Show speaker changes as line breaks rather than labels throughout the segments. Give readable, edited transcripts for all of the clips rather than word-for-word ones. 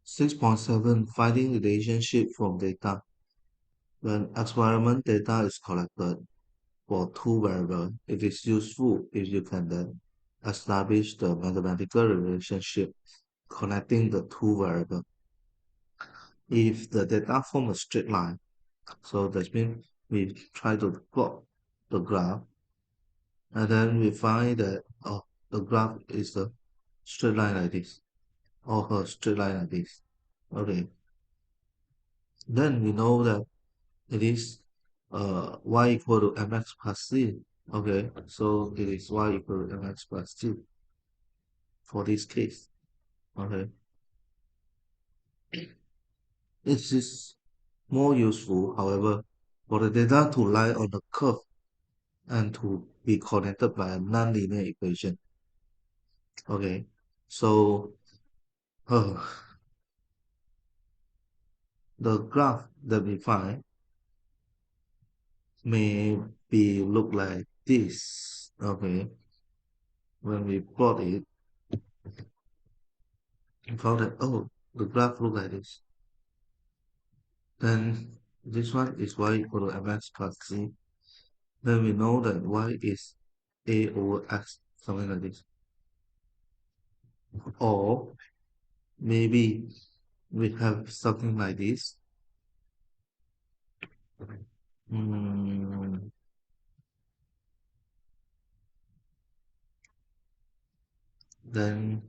6.7 Finding relationship from data. When experiment data is collected for two variables, it is useful if you can then establish the mathematical relationship connecting the two variables. If the data form a straight line, so that means we try to plot the graph and then we find that the graph is a straight line like this or a straight line like this. Okay, then we know that it is y equal to mx plus c. Okay, so it is y equal to mx plus c for this case. Okay, it is more useful, however, for the data to lie on the curve and to be connected by a nonlinear equation. Okay, so uh, the graph that we find may be look like this. Okay, when we plot it, we found that the graph look like this. Then this one is y equal to mx plus c. Then we know that y is a over x, something like this. Or maybe we have something like this. Mm, then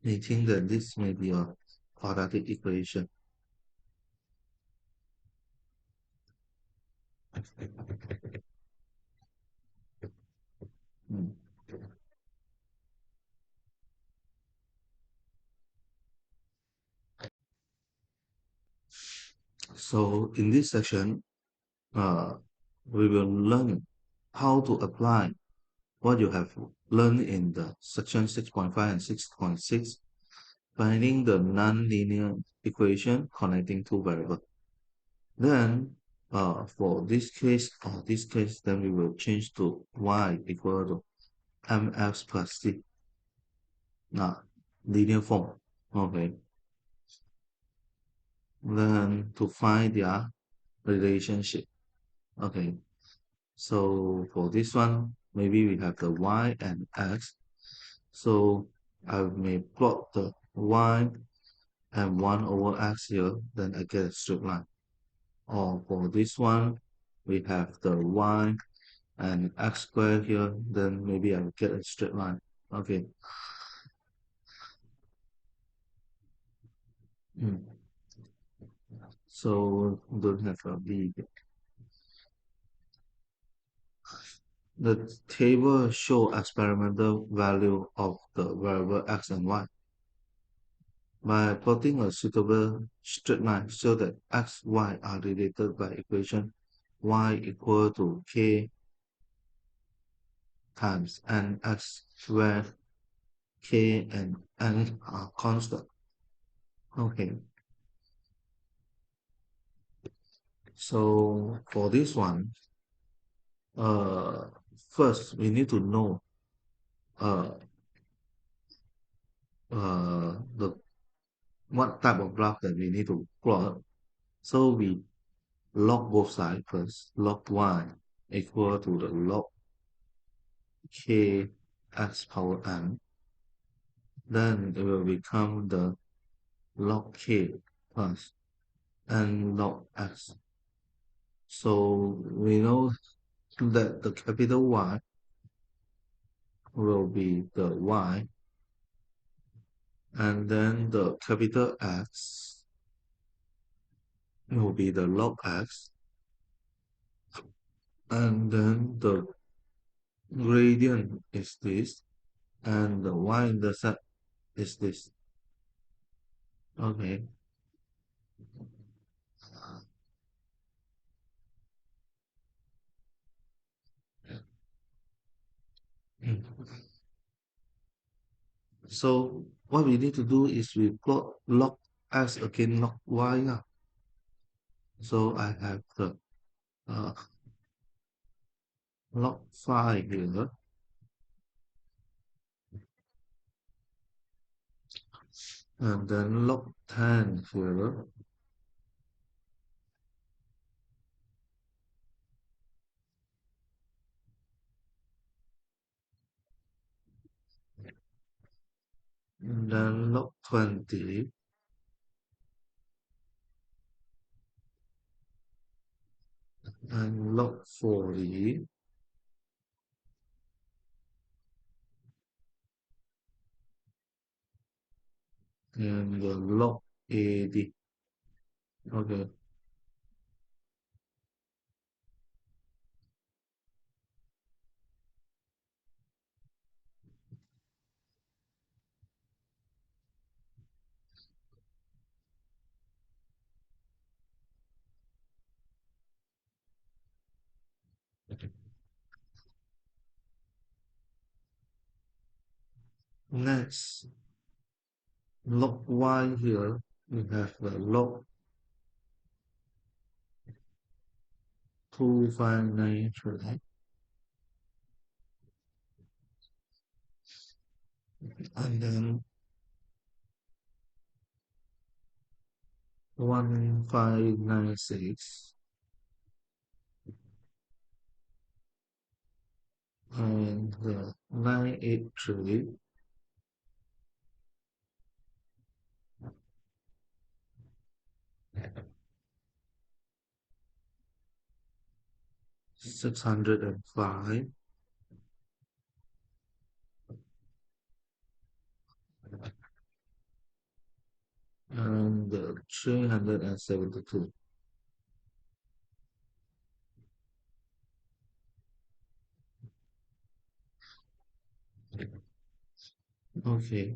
we think that this may be a quadratic equation. Mm. So in this section, uh, we will learn how to apply what you have learned in the section 6.5 and 6.6, finding the nonlinear equation connecting two variables. Then, for this case, then we will change to y equal to mx plus c. Now, linear form. Okay. Then to find their relationship. Okay. So for this one, maybe we have the y and x. So I may plot the y and 1 over x here, then I get a straight line. Or for this one, we have the y and x squared here, then maybe I will get a straight line. Okay. Mm. So don't have a b. The table show experimental value of the variable x and y. By plotting a suitable straight line so that x, y are related by equation y equal to k times nx where k and n are constant. Okay, so for this one, uh, first we need to know uh, the what type of graph that we need to plot. So we log both sides first. Log y equal to the log k x power n. Then it will become the log k plus n log x. So we know that the capital Y will be the Y, and then the capital X will be the log X, and then the gradient is this, and the y-intercept is this. Okay. So what we need to do is we plot log x against log y. So I have the uh, log 5 here. and then log 10 here, and then log 20, and log 40, and the log 80. Okay, next log y here, we have the log 2593, and then 1596, and 983, 605, and 372. Okay,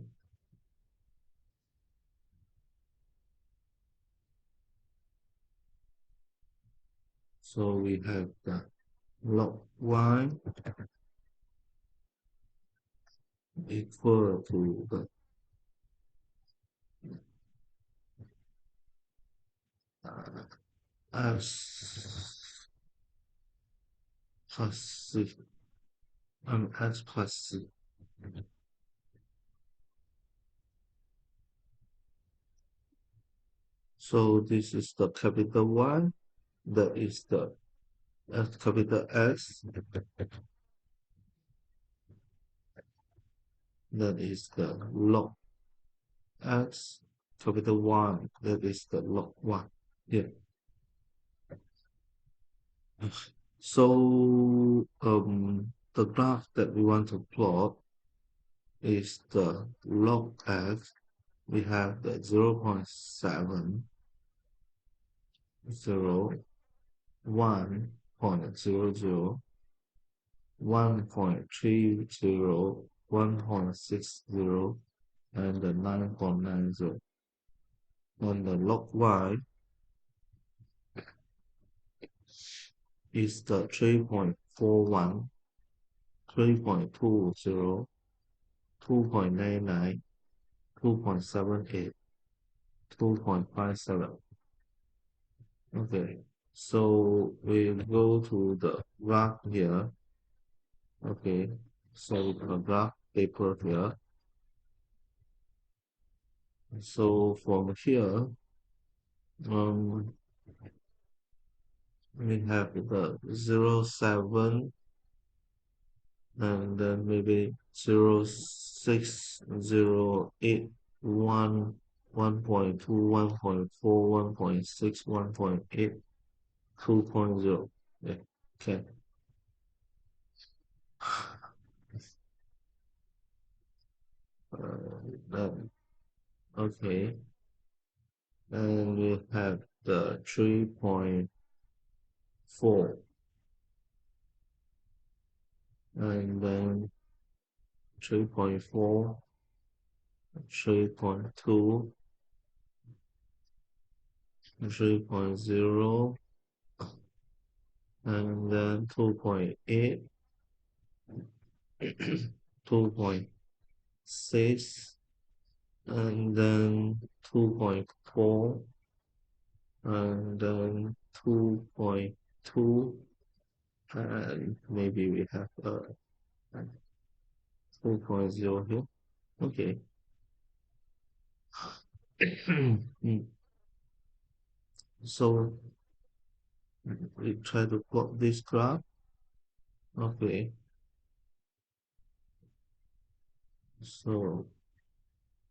so we have the log y equal to the x plus c, x plus c. So this is the capital Y, that is the capital X, that is the log X, capital Y, that is the log Y. Yeah. So the graph that we want to plot is the log X. We have the 0.7, 1.00, 1.30, 1.60, and the 9.90. On the log Y is the 3.41, 3.20, 2.99, 2.78, 2.57. Okay, so we go to the graph here. Okay, so the graph paper here. So from here, um, we have the 0.7, and then maybe 0.6, 0.8, 1.2, 1.4, 1.6, 1.8, 2.0. Yeah, okay. Then, okay, and we have the 3.4, and then 3.4, 3.2, 3.0, and then 2.8, 2.6, and then 2.4, and then 2.2, and maybe we have 2.0 here. Okay, Mm. So we try to plot this graph. Okay, so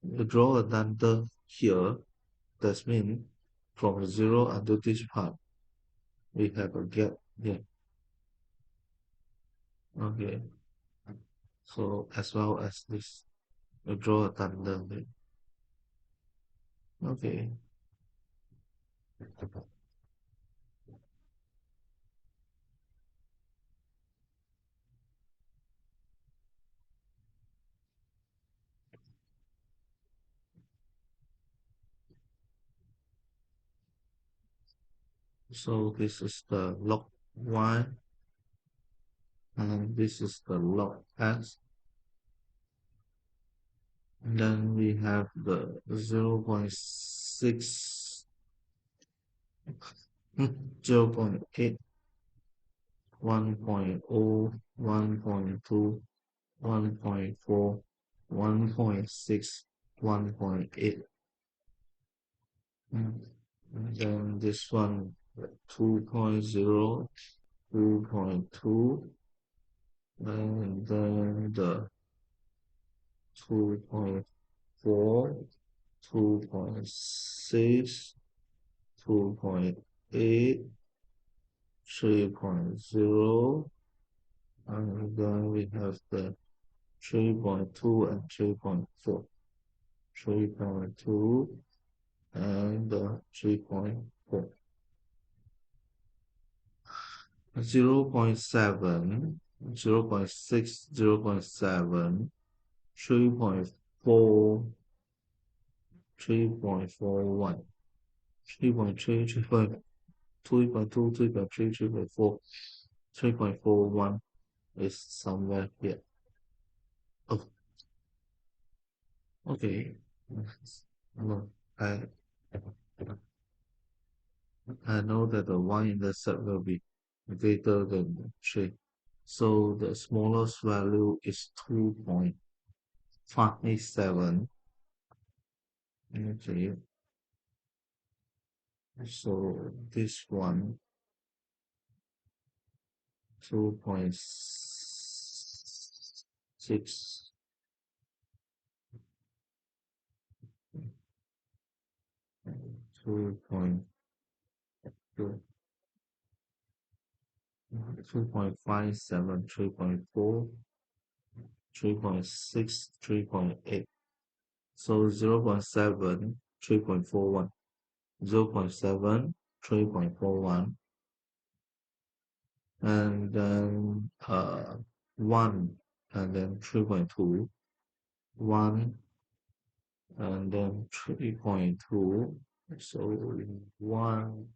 we draw a center here. That means from zero until this part, we have a gap here. Okay, so as well as this, we draw a thunder here. Okay, so this is the log y, and this is the log x. And then we have the 0.6, 0.8, 1.0, 1.2, 1.4, 1.6, 1.8. And then this one, 2.0, 2.2, and then the 2.4, 2.6, 2.8, 3.0, and then we have the 3.2 and 3.4, 3.2 and 3.4, 0.7, 0.6, 0.7, 3.4, 3.41, 3.3, 3.2, 3.2, 3.3, 3.4, 3.41 is somewhere here. Oh, okay. No, I know that the y-intercept will be greater than 3. So the smallest value is 2.57. Okay, so this one, 2.6, 2.2, 2.57, 3.4, 3.6, 3.8. So 0.7, 3.41, 0.7, 3.41, and then 1, and then 3.2, 1, and then 3.2. So 1,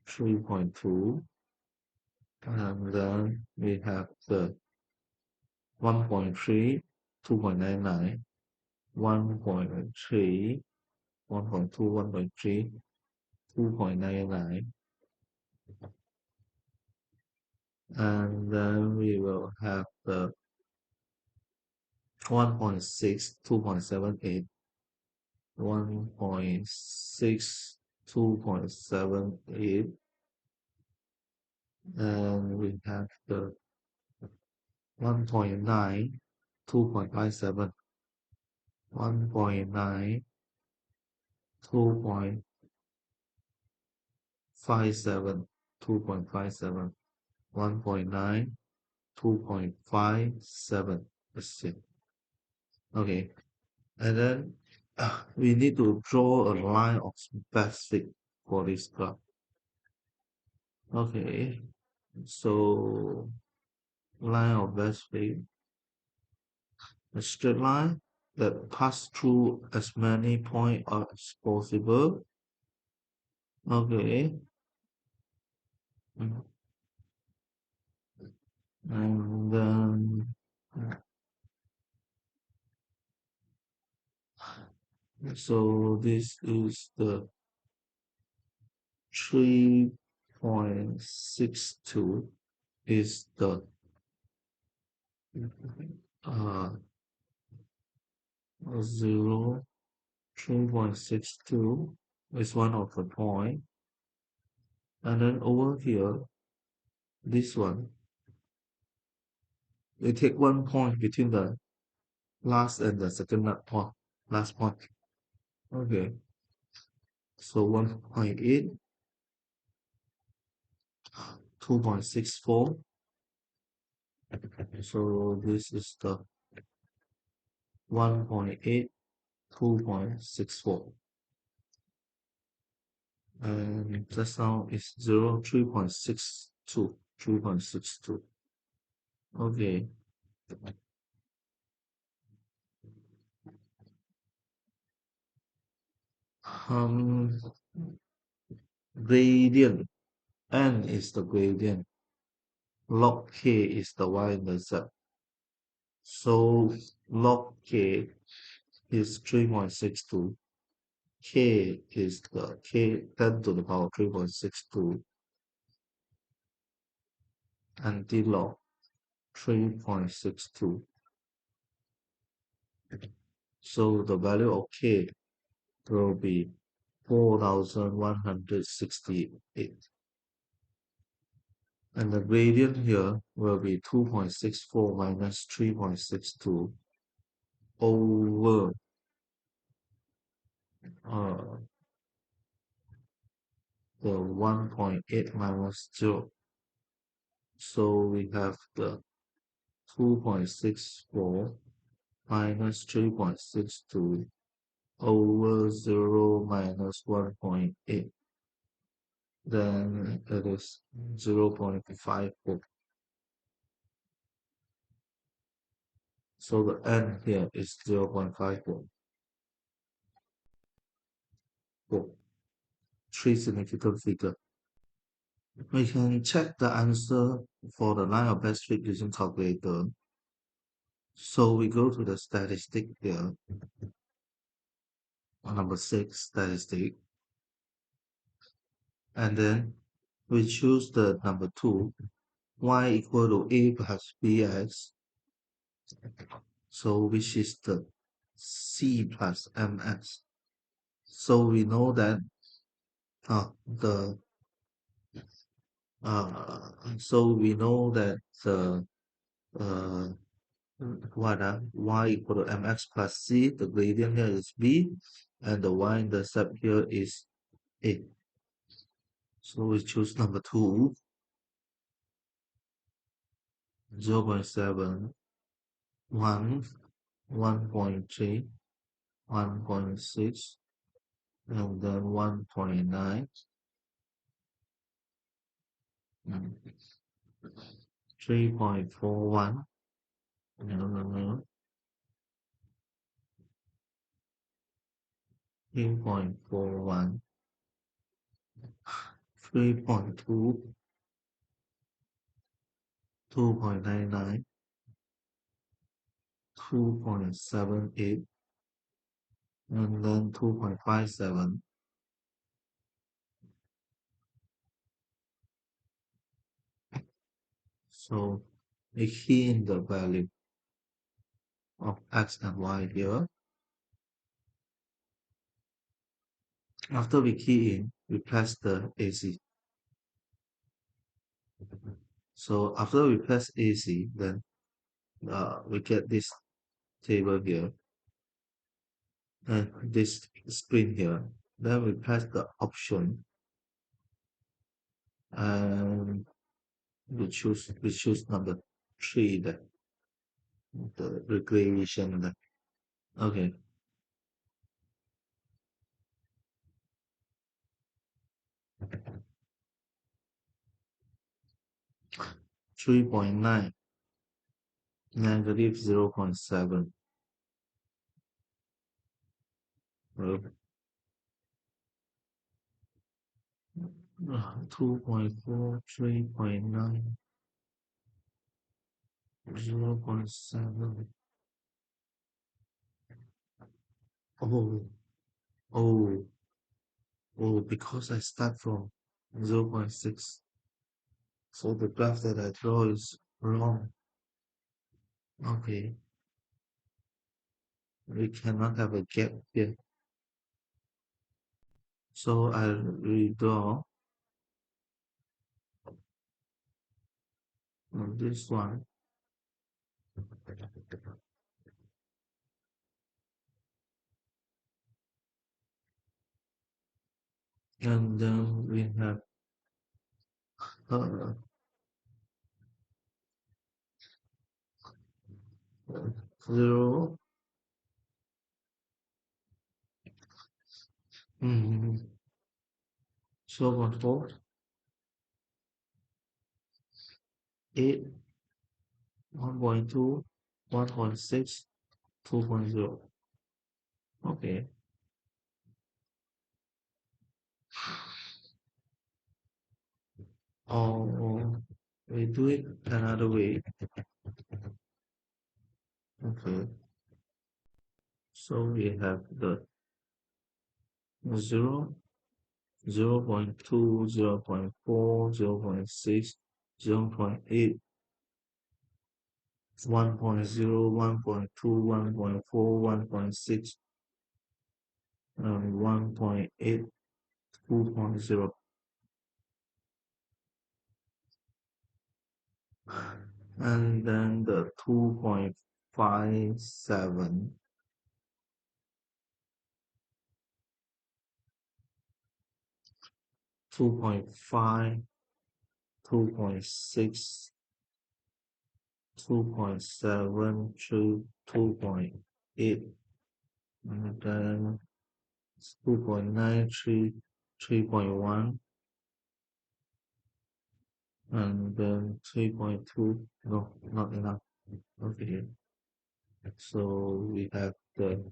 3.2, and then we have the 1.3, 2.99, 1.3, 1.2, 1.3, 2.99, and then we will have the 1.6, 2.78, 1.6, 2.78, and we have the 1.9, 2.57, 1.9, 2.57, 2.57, 1.9, 2.57. Let's see. Okay, and then we need to draw a line of best fit for this graph. Okay, so line of best fit, a straight line that pass through as many points as possible. Okay, mm, and then so this is the 3.62 is the uh 0 3.62 is one of the point. And then over here, this one, we take 1 point between the last and the second point, last point. Okay, so 1.8, 2.64. So this is the 1.8, 2.64. And just now is 0, 3.62, 3.62. Okay. Um, Gradient. N is the gradient. Log K is the y-intercept. So log K is 3.62. K is the K 10 to the power 3.62 and D log 3.62. So the value of K will be 4168. And the gradient here will be 2.64 minus 3.62 over uh, the 1.8 minus 0. So we have the 2.64 minus 3.62 over 0 minus 1.8. Then it is 0.54. So the n here is 0.54. Three significant figure. We can check the answer for the line of best fit using calculator. So we go to the statistic here, number 6 statistic, and then we choose the number 2, y equal to a plus bx, so which is the c plus ms. So we know that the so we know that the uh, y equal to mx plus c, the gradient here is b, and the y-intercept here is a. So we choose number 2, 0.7, 1, 1.3, 1.6, and then 1.9, 3.41, no, no, no, 3.41, 3.2, 2.99, 2.78, and then 2.57. So we key in the value of x and y here. After we key in, we press the AC. So after we press AC, then we get this table here and this screen here. Then we press the option and we choose number 3, the recreation. Okay, 3.9, negative 0.7, 2.4, 3.9, 0.7. Oh, oh, oh, because I start from 0.6. So the graph that I draw is wrong. Okay, we cannot have a gap here. So I'll redraw this one, and then we have uh, 0, mm, 0.4, 8, 1.2, 1.6, 2.0. Okay. Or we do it another way. Okay. So we have the 0, 0.2, 0.4, 0.6, 0.8, 1.0, 1.2, 1.4, 1.6, and 1.8, 2.0. And then the 2.57, 2.5, 2.6, 2.7 to 2.8, and then 2.93, 3.1, and then 3.2. No, not enough. Okay, so we have the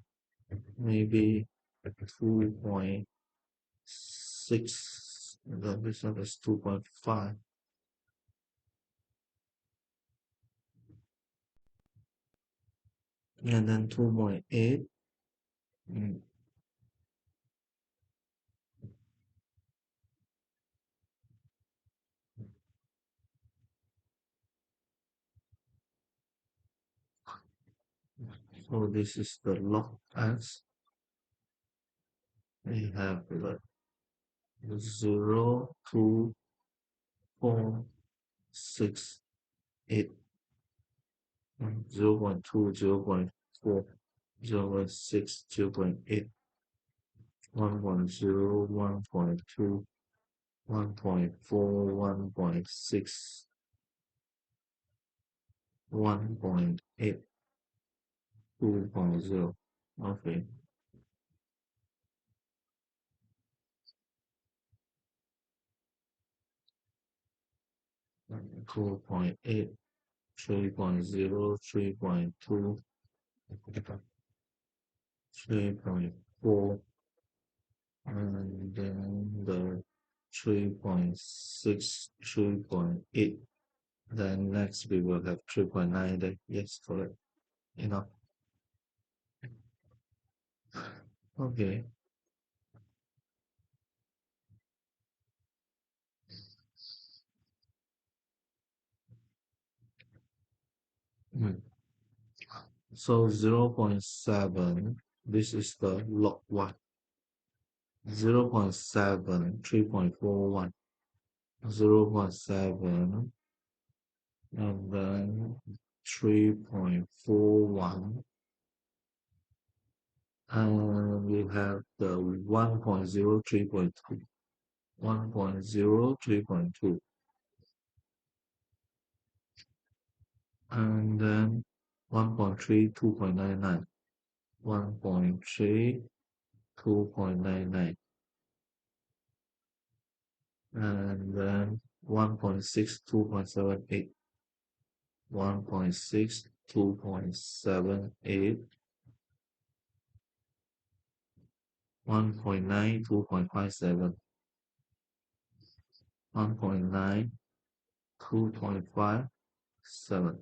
maybe 2.6, and then this one is 2.5, and then 2.8. Mm, So this is the log s. We have the 0, 2, 4, 6, 8, 0.2, 0.4, 0.6, 0.8, 1.0, 1.2, 1.4, 1.6, 1.8, 2.0. Okay, 2.8, 3.0, 3.2, 3.4, and then the 3.6, 3.8. Then next we will have 3.9 there. Yes, correct. Enough. Okay. Hmm. So 0.7, this is the log 1. 0.7, 3.41. 0.7, and then 3.41. And we have the 1.0, 3.2. 1.0, 3.2. And then 1.3, 2.99. 1.3, 2.99, and then 1.6, 2.78, 1.6, 2.78, 1.9, 2.57, 1.9, 2.57,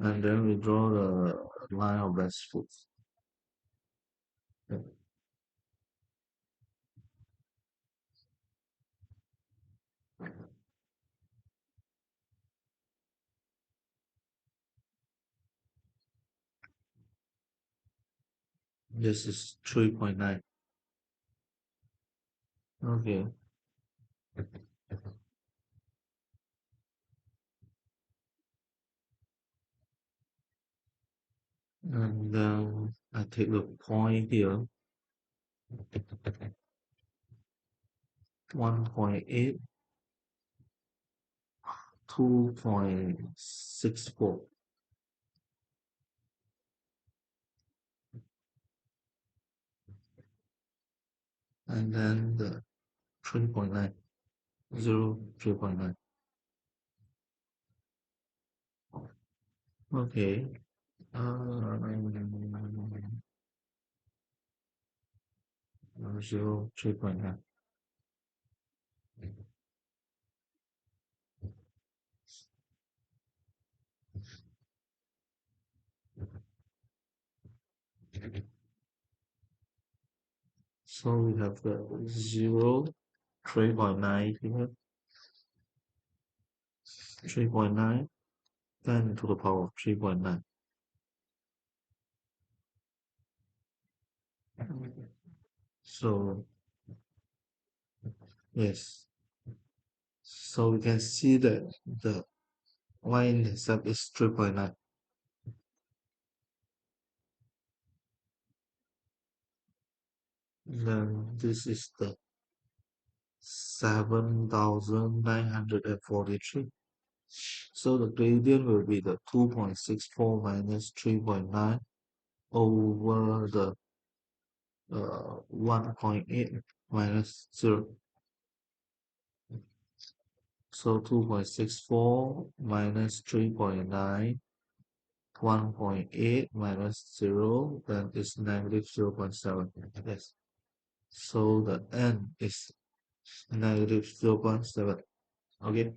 and then we draw the line of best foods. This is 3.9. Okay. And I take the point here, 1.8, 2.64, and then the 3.9, 3.9. Okay. Uh, 3.9. So we have the 3.9 here, 3.9, 10 to the power of 3.9. So, yes. So we can see that the y-intercept is 3.9. Then this is the 7,943. So the gradient will be the 2.64 minus 3.9 over the 1.8 minus 0. So 2.64 minus 3.9, 1.8 minus 0, then is negative 0.7. Yes. So the n is negative 0.7. Okay.